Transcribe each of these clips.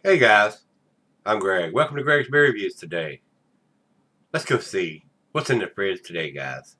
Hey guys, I'm Greg. Welcome to Gregsbeerreviews today. Let's go see what's in the fridge today, guys.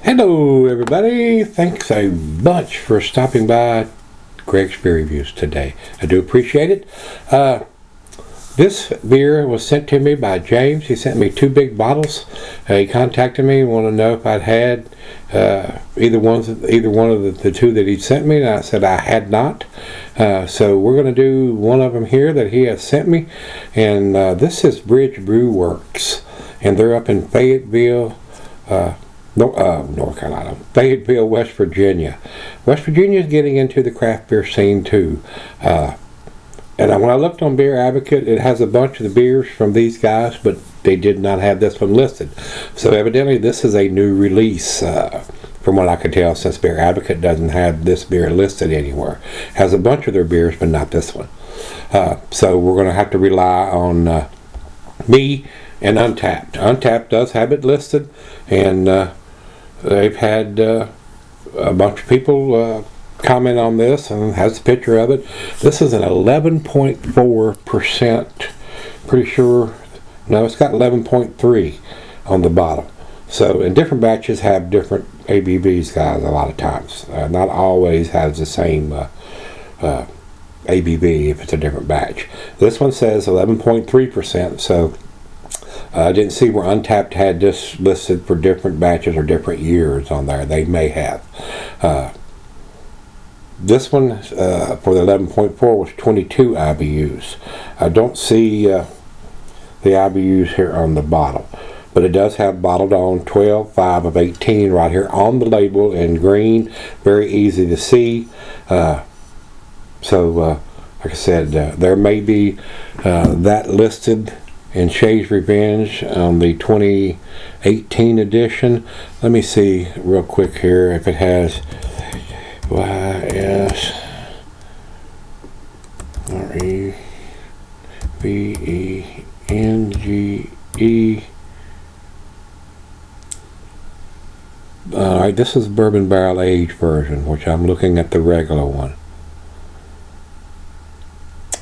Hello everybody, thanks a bunch for stopping by Gregsbeerreviews today. I do appreciate it. This beer was sent to me by James. He sent me 2 big bottles. He contacted me and wanted to know if I'd had either one of the 2 that he sent me, and I said I had not. So we're going to do one of them here that he has sent me, and this is Brew Works, and they're up in Fayetteville, North Carolina, Fayetteville, West Virginia. West Virginia is getting into the craft beer scene too. And when I looked on Beer Advocate, it has a bunch of the beers from these guys, but they did not have this one listed. So evidently this is a new release, from what I can tell, since Beer Advocate doesn't have this beer listed anywhere. It has a bunch of their beers, but not this one. So we're going to have to rely on me and Untapped. Untapped does have it listed, and they've had a bunch of people comment on this, and has a picture of it. This is an 11.4%. Pretty sure. No, it's got 11.3 on the bottle. So, and different batches have different ABVs, guys. A lot of times, not always has the same ABV if it's a different batch. This one says 11.3%. So. I didn't see where Untapped had this listed for different batches or different years on there. They may have. This one for the 11.4 was 22 IBUs. I don't see the IBUs here on the bottle, but it does have bottled on 12.5 of 18 right here on the label in green. Very easy to see. So, like I said, there may be that listed in Shay's Revenge on the 2018 edition. Let me see real quick here if it has YSREVENGE. Alright, this is bourbon barrel aged version, which I'm looking at the regular one.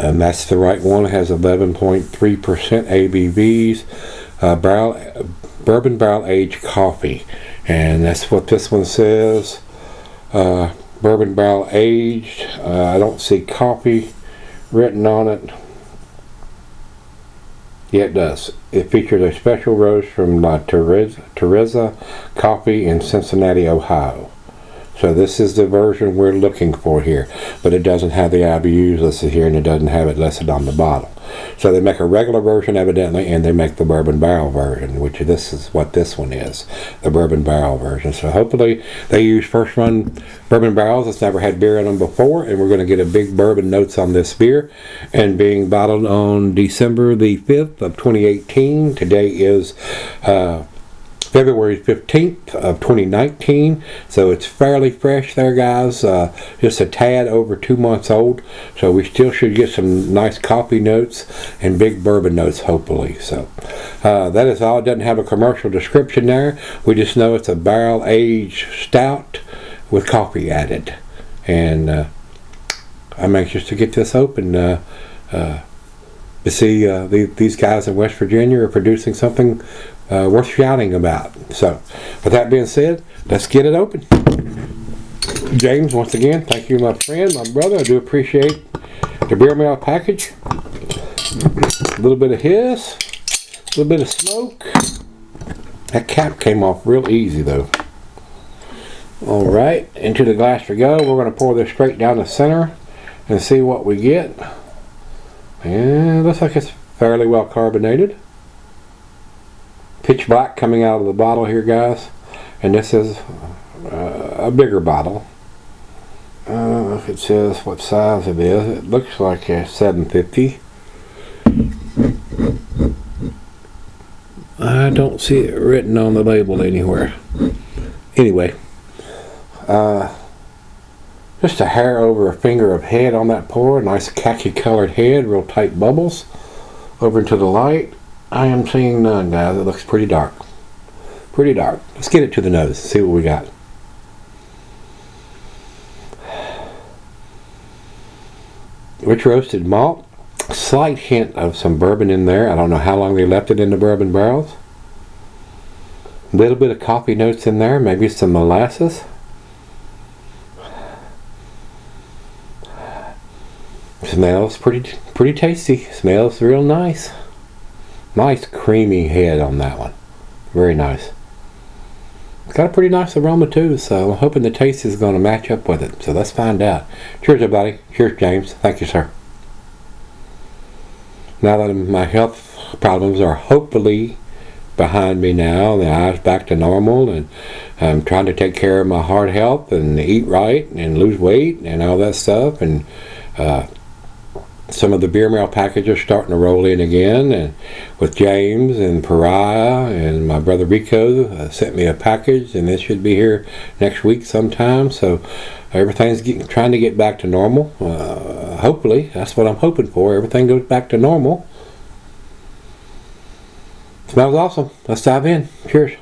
And that's the right one. It has 11.3% ABVs, bourbon barrel aged coffee, and that's what this one says. Bourbon barrel aged. I don't see coffee written on it. Yeah, it does. It features a special roast from Teresa Coffee in Cincinnati, Ohio. So this is the version we're looking for here, but it doesn't have the IBUs listed here, and it doesn't have it listed on the bottle. So they make a regular version evidently, and they make the bourbon barrel version, which this is what this one is, the bourbon barrel version. So hopefully they use first run bourbon barrels that's never had beer in them before, and we're going to get a big bourbon notes on this beer. And being bottled on December the 5th of 2018, today is February 15th of 2019, so it's fairly fresh there, guys. Just a tad over 2 months old, so we still should get some nice coffee notes and big bourbon notes, hopefully. So that is all. It doesn't have a commercial description there. We just know it's a barrel aged stout with coffee added, and I'm anxious to get this open to see these guys in West Virginia are producing something worth shouting about. So, with that being said, let's get it open. James, once again, thank you, my friend, my brother. I do appreciate the beer mail package. A little bit of hiss, a little bit of smoke. That cap came off real easy, though. All right, into the glass we go. We're going to pour this straight down the center and see what we get. And it looks like it's fairly well carbonated. pitch black coming out of the bottle here, guys. And this is a bigger bottle. I don't know if it says what size it is. It looks like a 750. I don't see it written on the label anywhere. Anyway, just a hair over a finger of head on that pour. Nice khaki colored head, real tight bubbles. Over into the light, I am seeing none, guys. It looks pretty dark. Pretty dark. Let's get it to the nose, see what we got. Rich roasted malt. Slight hint of some bourbon in there. I don't know how long they left it in the bourbon barrels. A little bit of coffee notes in there, maybe some molasses. Smells pretty tasty. Smells real nice. Nice creamy head on that one. Very nice. It's got a pretty nice aroma too, so I'm hoping the taste is going to match up with it. So let's find out. Cheers, everybody. Cheers, James. Thank you, sir. Now that my health problems are hopefully behind me now, the eyes back to normal, and I'm trying to take care of my heart health and eat right and lose weight and all that stuff, and some of the beer mail packages are starting to roll in again, and with James and Pariah and my brother Rico sent me a package, and it should be here next week sometime. So everything's trying to get back to normal. Hopefully, that's what I'm hoping for. Everything goes back to normal. Smells awesome. Let's dive in. Cheers.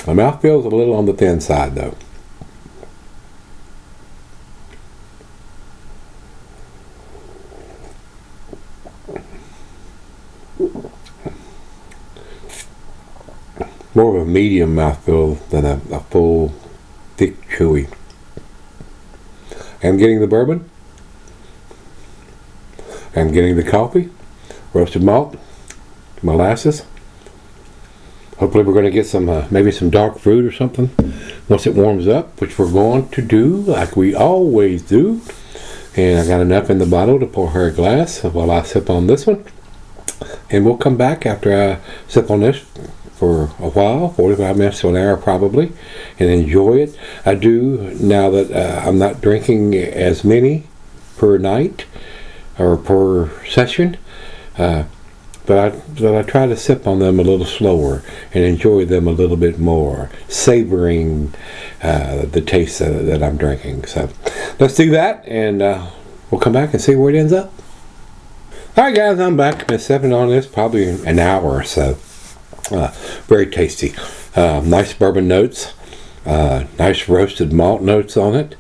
My mouth feels a little on the thin side though. More of a medium mouthfeel than a full, thick, chewy. I'm getting the bourbon. I'm getting the coffee, roasted malt, molasses. Hopefully we're going to get some, maybe some dark fruit or something once it warms up, which we're going to do like we always do. And I got enough in the bottle to pour her a glass while I sip on this one. And we'll come back after I sip on this for a while, 45 minutes to an hour probably, and enjoy it. I do, now that I'm not drinking as many per night or per session, but I try to sip on them a little slower and enjoy them a little bit more, savoring the taste that I'm drinking. So let's do that, and we'll come back and see where it ends up. Alright guys, I'm back. Been sipping on this probably an hour or so. Very tasty. Nice bourbon notes. Nice roasted malt notes on it.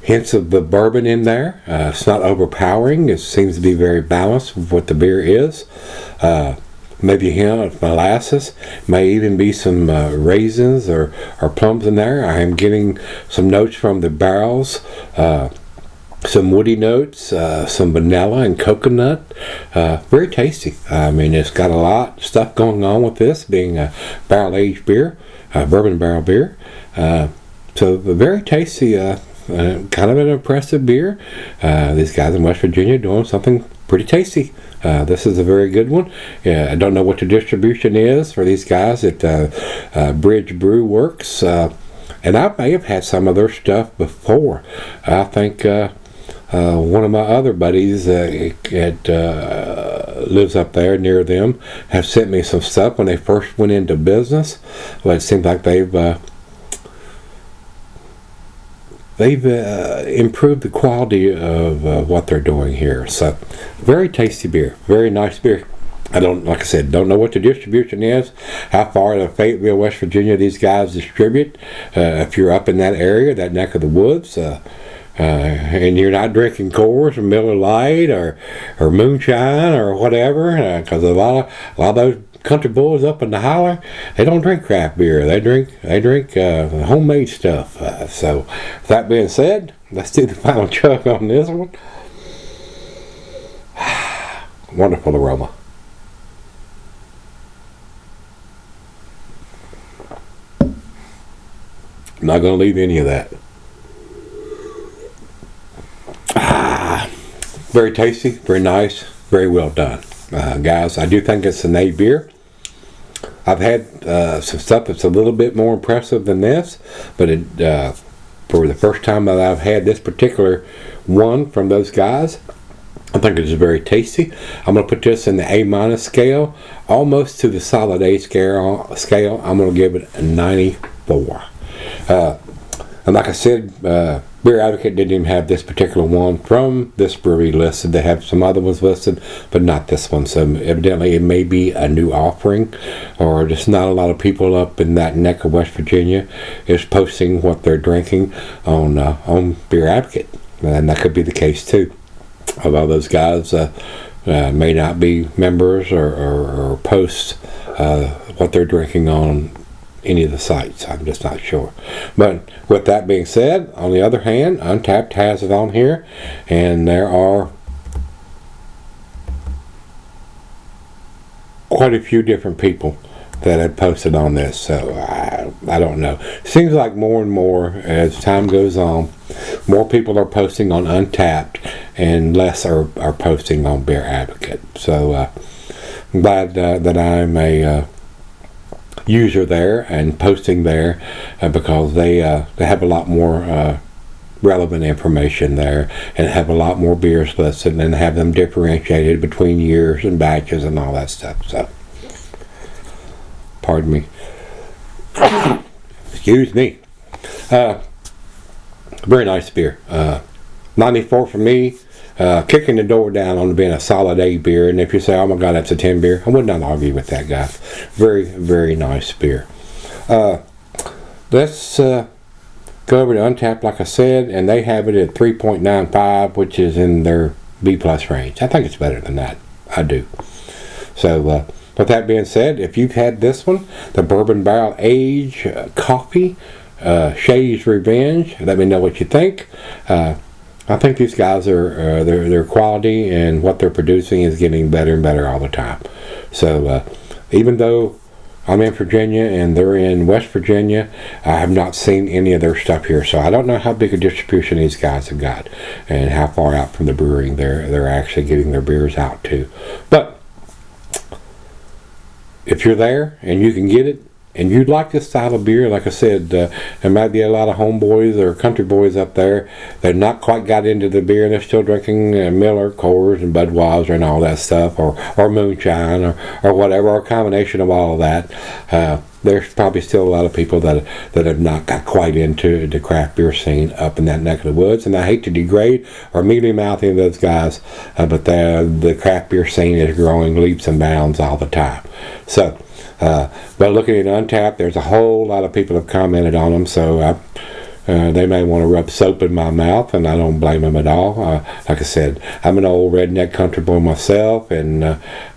Hints of the bourbon in there. It's not overpowering. It seems to be very balanced with what the beer is. Maybe a hint of molasses. May even be some raisins or plums in there. I am getting some notes from the barrels. Some woody notes, some vanilla and coconut. Very tasty. I mean, it's got a lot of stuff going on with this, being a barrel-aged beer, bourbon barrel beer. So very tasty, kind of an impressive beer. These guys in West Virginia are doing something pretty tasty. This is a very good one. I don't know what the distribution is for these guys at Brew Works. And I may have had some of their stuff before. I think one of my other buddies that lives up there near them have sent me some stuff when they first went into business. Well, it seems like they've improved the quality of what they're doing here. So, very tasty beer, very nice beer. I don't, like I said, don't know what the distribution is, how far to Fayetteville, West Virginia these guys distribute. If you're up in that area, that neck of the woods, and you're not drinking Coors or Miller Lite or moonshine or whatever, because a lot of those country boys up in the holler, they don't drink craft beer. They drink homemade stuff. So, with that being said, let's do the final chug on this one. Wonderful aroma. I'm not going to leave any of that. Very tasty, very nice, very well done. Guys, I do think it's an A beer. I've had some stuff that's a little bit more impressive than this, but for the first time that I've had this particular one from those guys, I think it is very tasty. I'm going to put this in the A- scale, almost to the solid A scale. I'm going to give it a 94. And like I said, Beer Advocate didn't even have this particular one from this brewery listed. They have some other ones listed, but not this one. So evidently it may be a new offering, or just not a lot of people up in that neck of West Virginia is posting what they're drinking on Beer Advocate. And that could be the case too. Although those guys may not be members or post what they're drinking on any of the sites. I'm just not sure. But with that being said, on the other hand, Untapped has it on here, and there are quite a few different people that have posted on this. So I don't know. Seems like more and more as time goes on, more people are posting on Untapped and less are posting on Beer Advocate. So I'm glad that I'm a user there and posting there because they have a lot more relevant information there and have a lot more beers listed and have them differentiated between years and batches and all that stuff. So pardon me. Excuse me. Very nice beer. 94 for me. Kicking the door down on being a solid A beer. And if you say, oh my God, that's a 10 beer, I would not argue with that, guy. Very, very nice beer. Let's go over to Untapped, like I said, and they have it at 3.95, which is in their B+ range. I think it's better than that. I do. So, with that being said, if you've had this one, the Bourbon Barrel Age Coffee, Shay's Revenge, let me know what you think. I think these guys are their quality and what they're producing is getting better and better all the time. So even though I'm in Virginia and they're in West Virginia, I have not seen any of their stuff here. So I don't know how big a distribution these guys have got and how far out from the brewery they're actually getting their beers out to. But if you're there and you can get it, and you'd like this style of beer, like I said, there might be a lot of homeboys or country boys up there that not quite got into the beer and they're still drinking Miller, Coors, and Budweiser and all that stuff, or moonshine, or whatever, or a combination of all of that. There's probably still a lot of people that have not got quite into the craft beer scene up in that neck of the woods. And I hate to degrade or mealy mouth any of those guys, but the craft beer scene is growing leaps and bounds all the time. So, but looking at Untapped, there's a whole lot of people have commented on them, so they may want to rub soap in my mouth, and I don't blame them at all. Like I said, I'm an old redneck country boy myself, and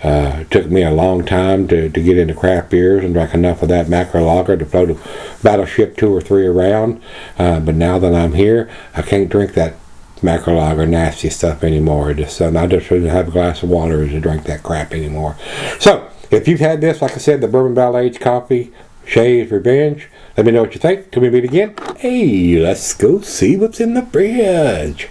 it took me a long time to get into craft beers and drank enough of that macro lager to float a Battleship 2 or 3 around. But now that I'm here, I can't drink that macro lager nasty stuff anymore. I just shouldn't have a glass of water to drink that crap anymore. So, if you've had this, like I said, the Bourbon Barrel Aged Coffee, Shay's Revenge, let me know what you think. Till we meet again. Hey, let's go see what's in the fridge.